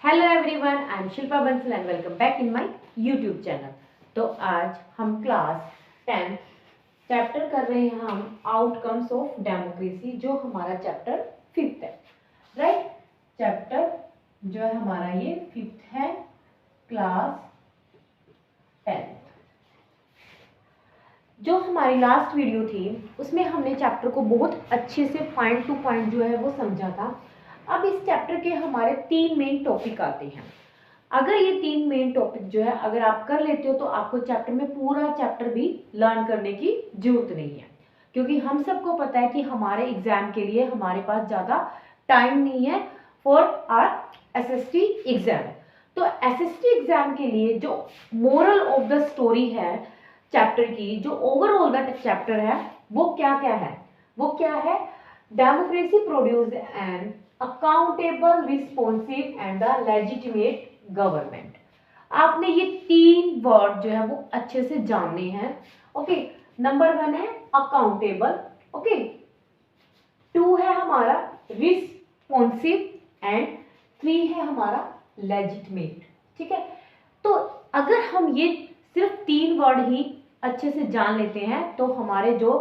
Hello everyone, I am Shilpa Bansal and welcome back in my YouTube channel. तो आज हम class 10 chapter कर रहे हैं हम आउटकम्स ऑफ डेमोक्रेसी, जो हमारा चैप्टर 5 है। राइट, चैप्टर जो है हमारा ये 5 है, क्लास 10। जो हमारी लास्ट वीडियो थी उसमें हमने चैप्टर को बहुत अच्छे से पॉइंट टू पॉइंट जो है वो समझा था। अब इस चैप्टर के हमारे 3 मेन टॉपिक आते हैं। अगर ये 3 मेन टॉपिक जो है अगर आप कर लेते हो तो आपको चैप्टर में पूरा चैप्टर भी लर्न करने की जरूरत नहीं है, क्योंकि हम सबको पता है कि हमारे एग्जाम के लिए हमारे पास ज़्यादा टाइम नहीं है फॉर आवर एसएसटी एग्जाम। तो एसएसटी एग्जाम के लिए जो मोरल ऑफ द स्टोरी है चैप्टर की, जो ओवरऑल द चैप्टर है वो क्या क्या है, democracy produce an accountable, responsive and the legitimate government. आपने ये 3 वर्ड जो है वो अच्छे से जानने हैं। ओके, नंबर 1 है अकाउंटेबल, ओके, 2 है हमारा रिस्पॉन्सिव एंड 3 है हमारा लेजिटिमेट। ठीक है, तो अगर हम ये सिर्फ 3 वर्ड ही अच्छे से जान लेते हैं तो हमारे जो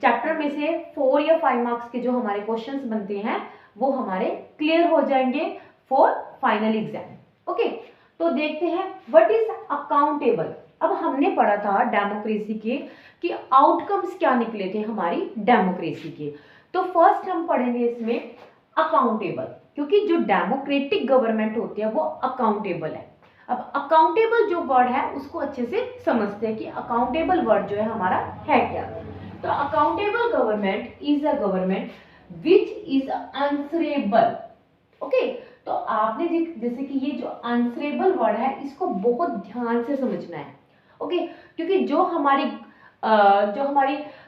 चैप्टर में से 4 या 5 मार्क्स के जो हमारे क्वेश्चंस बनते हैं वो हमारे क्लियर हो जाएंगे फॉर फाइनल एग्जाम। ओके, तो देखते हैं व्हाट इज अकाउंटेबल। अब हमने पढ़ा था डेमोक्रेसी के कि आउटकम्स क्या निकले थे हमारी डेमोक्रेसी के। तो फर्स्ट हम पढ़ेंगे इसमें अकाउंटेबल, क्योंकि जो डेमोक्रेटिक गवर्नमेंट होती है वो अकाउंटेबल है। अब अकाउंटेबल जो वर्ड है उसको अच्छे से समझते हैं कि अकाउंटेबल वर्ड जो है हमारा है क्या। तो accountable government is a government which is answerable. Okay, तो आपने जैसे कि ये जो आंसरेबल वर्ड है इसको बहुत ध्यान से समझना है। ओके, क्योंकि जो हमारी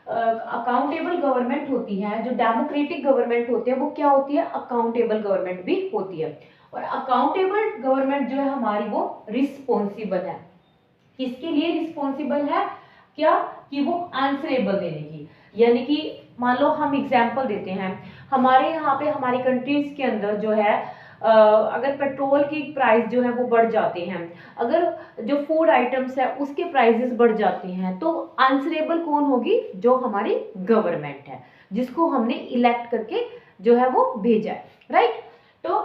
अकाउंटेबल गवर्नमेंट होती है, जो डेमोक्रेटिक गवर्नमेंट होती है वो क्या होती है, अकाउंटेबल गवर्नमेंट भी होती है। और अकाउंटेबल गवर्नमेंट जो है हमारी वो रिस्पॉन्सिबल है। किसके लिए रिस्पॉन्सिबल है, क्या कि वो आंसरेबल देने की। यानी कि मान लो हम एग्जाम्पल देते हैं, हमारे यहाँ पे हमारी कंट्रीज के अंदर जो है अगर पेट्रोल की प्राइस जो है वो बढ़ जाते हैं, अगर जो फूड आइटम्स है उसके प्राइसेस बढ़ जाते हैं, तो आंसरेबल कौन होगी, जो हमारी गवर्नमेंट है जिसको हमने इलेक्ट करके जो है वो भेजा है। राइट, तो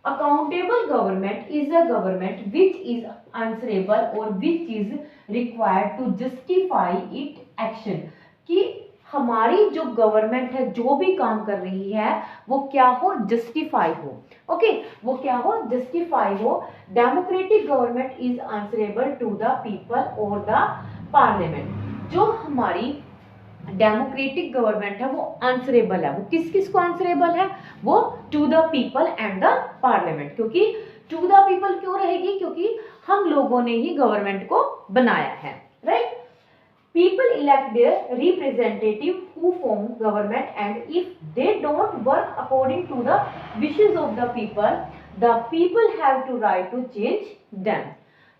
accountable government is a government which is answerable और which is required to justify it action. कि हमारी जो गवर्नमेंट है जो भी काम कर रही है वो क्या हो, जस्टिफाई हो। ओके, वो क्या हो, जस्टिफाई हो। Democratic government is answerable to the people और द पार्लियामेंट। जो हमारी डेमोक्रेटिक गवर्नमेंट है वो आंसरेबल है, वो किस किस को आंसरेबल है, वो to the people and the parliament. क्योंकि टू द पीपल क्यों रहेगी, क्योंकि हम लोगों ने ही गवर्नमेंट को बनाया है। Right, people elect their representative who form government, and if they don't work according to the wishes of the people have to right to change them।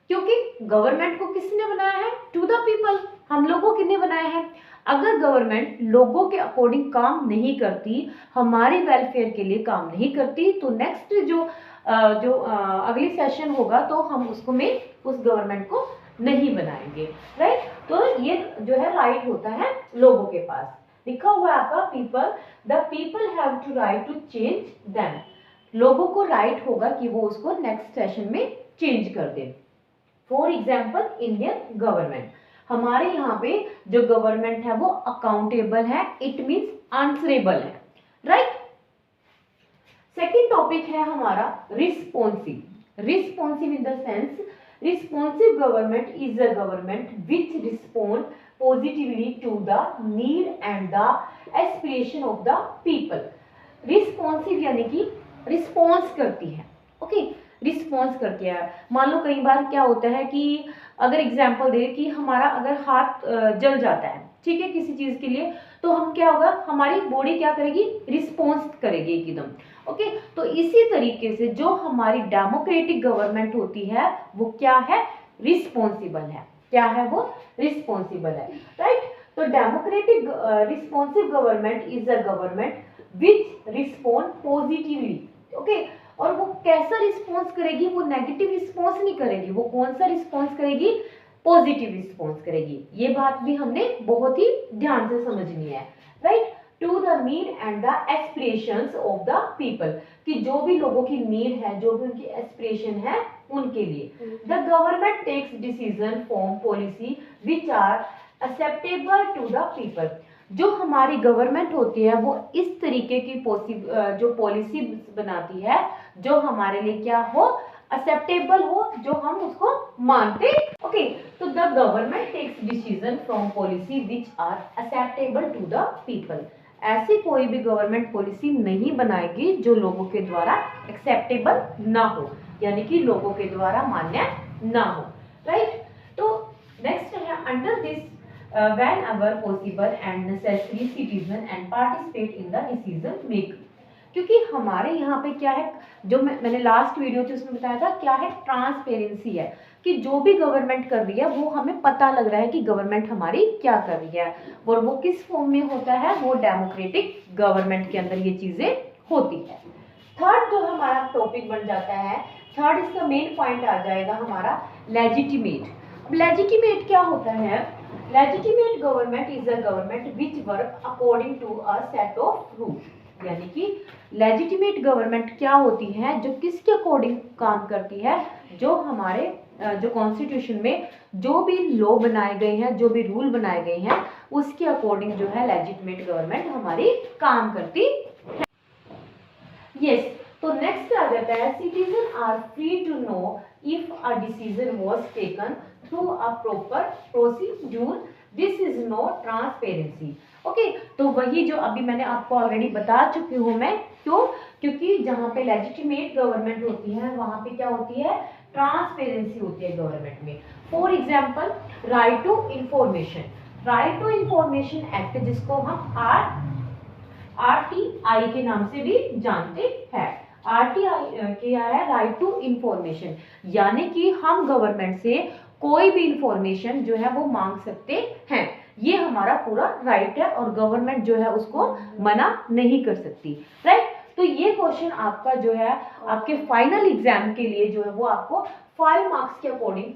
क्योंकि गवर्नमेंट को किसने बनाया है, टू द पीपल, हम लोगों किसने बनाया है। अगर गवर्नमेंट लोगों के अकॉर्डिंग काम नहीं करती, हमारे वेलफेयर के लिए काम नहीं करती, तो नेक्स्ट जो अगली सेशन होगा तो हम उसको में उस गवर्नमेंट को नहीं बनाएंगे। राइट, तो ये जो है राइट होता है लोगों के पास, लिखा हुआ है आपका people, the people have to right to change them. लोगों को राइट होगा कि वो उसको नेक्स्ट सेशन में चेंज कर दे। फॉर एग्जाम्पल इंडियन गवर्नमेंट, हमारे यहाँ पे जो गवर्नमेंट है वो अकाउंटेबल है, इट मीन्स आंसरेबल है। राइट, सेकेंड टॉपिक है हमारा responsive. Responsive in the sense, responsive government is a government which respond positively to the need and the aspiration of the people। responsive यानी कि response करती है। Okay, response करती है। मान लो कई बार क्या होता है कि अगर एग्जांपल दे कि हमारा अगर हाथ जल जाता है, ठीक है, किसी चीज के लिए, तो हम क्या होगा, हमारी बॉडी क्या करेगी, रिस्पॉन्स करेगी एकदम। ओके, तो इसी तरीके से जो हमारी डेमोक्रेटिक गवर्नमेंट होती है वो क्या है, रिस्पॉन्सिबल है। क्या है वो, रिस्पॉन्सिबल है। राइट, तो democratic responsive government is a government which respond positively. Okay, और वो कैसा रिस्पॉन्स करेगी, वो नेगेटिव रिस्पॉन्स नहीं करेगी, वो कौन सा रिस्पॉन्स करेगी, पॉजिटिव रिस्पॉन्स करेगी। ये बात भी हमने बहुत ही ध्यान से समझनी है, right. To the need and the aspirations of the people, कि जो भी लोगों की नीड है, जो भी उनकी एस्पिरेशन है उनके लिए। The government takes decision form policy which are acceptable to the people, जो हमारी गवर्नमेंट होती है वो इस तरीके की जो पॉलिसी बनाती है जो हमारे लिए क्या हो, एक्सेप्टेबल हो, जो हम उसको मानते। ओके, तो the government takes decision from policy which are acceptable to the people, ऐसी कोई भी गवर्नमेंट पॉलिसी नहीं बनाएगी जो लोगों के द्वारा एक्सेप्टेबल ना हो, यानी कि लोगों के द्वारा मान्य ना हो, राइट। तो नेक्स्ट है under this whenever possible and necessary citizen and participate in the decision making, क्योंकि हमारे यहाँ पे क्या है, जो मैंने लास्ट वीडियो थी उसमें बताया था, क्या है, ट्रांसपेरेंसी है, कि जो भी गवर्नमेंट कर रही है वो हमें पता लग रहा है कि गवर्नमेंट हमारी क्या कर रही है, और वो किस फॉर्म में होता है, वो डेमोक्रेटिक गवर्नमेंट के अंदर ये चीजें होती है। थर्ड जो हमारा टॉपिक बन जाता है, थर्ड इसका मेन पॉइंट आ जाएगा हमारा लेजिटिमेट। लेजिटिमेट क्या होता है, legitimate government is a government which work according to a set of rule, यानी कि लेजिटिमेट गवर्नमेंट क्या होती है, जो किसके अकॉर्डिंग काम करती है, जो हमारे जो कॉन्स्टिट्यूशन में जो भी लॉ बनाए गए हैं, जो भी रूल बनाए गए हैं, उसके अकॉर्डिंग जो है लेजिटिमेट गवर्नमेंट हमारी काम करती है। यस, तो नेक्स्ट आ जाता है, citizen are free to know if a decision was taken through a proper procedure, this is no transparency. Okay, तो वही जो अभी मैंने आपको ऑलरेडी बता चुकी हूँ मैं, क्यों, क्योंकि जहाँ पे लेजिटिमेट गवर्नमेंट होती है वहाँ पे क्या होती है, ट्रांसपेरेंसी होती है गवर्नमेंट में। For example, right to information, right to information act, जिसको हम RTI के नाम से भी जानते हैं। RTI क्या है, राइट टू इंफॉर्मेशन, यानी कि हम गवर्नमेंट से कोई भी इंफॉर्मेशन जो है वो मांग सकते हैं, ये हमारा पूरा राइट है और गवर्नमेंट जो है उसको मना नहीं कर सकती, राइट। तो ये क्वेश्चन आपका जो है आपके फाइनल एग्जाम के लिए जो है वो आपको 5 मार्क्स के अकॉर्डिंग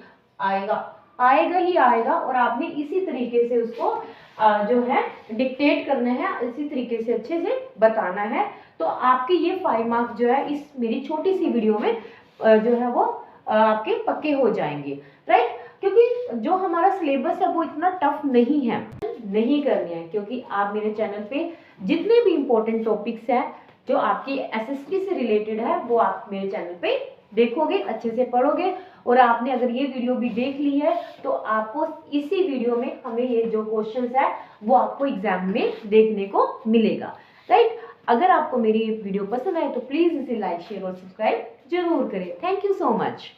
आएगा ही आएगा, और आपने इसी तरीके से उसको जो है डिक्टेट करना है, इसी तरीके से अच्छे से बताना है। तो आपके ये 5 मार्क्स जो है इस मेरी छोटी सी वीडियो में जो है वो आपके पक्के हो जाएंगे, राइट। क्योंकि जो हमारा सिलेबस है वो इतना टफ नहीं है, नहीं करनी है, क्योंकि आप मेरे चैनल पे जितने भी इंपॉर्टेंट टॉपिक्स हैं जो आपकी SST से रिलेटेड है वो आप मेरे चैनल पे देखोगे, अच्छे से पढ़ोगे, और आपने अगर ये वीडियो भी देख ली है तो आपको इसी वीडियो में हमें ये जो क्वेश्चंस है वो आपको एग्जाम में देखने को मिलेगा, राइट। अगर आपको मेरी वीडियो पसंद आए तो प्लीज इसे लाइक, शेयर और सब्सक्राइब जरूर करें। Thank you so much.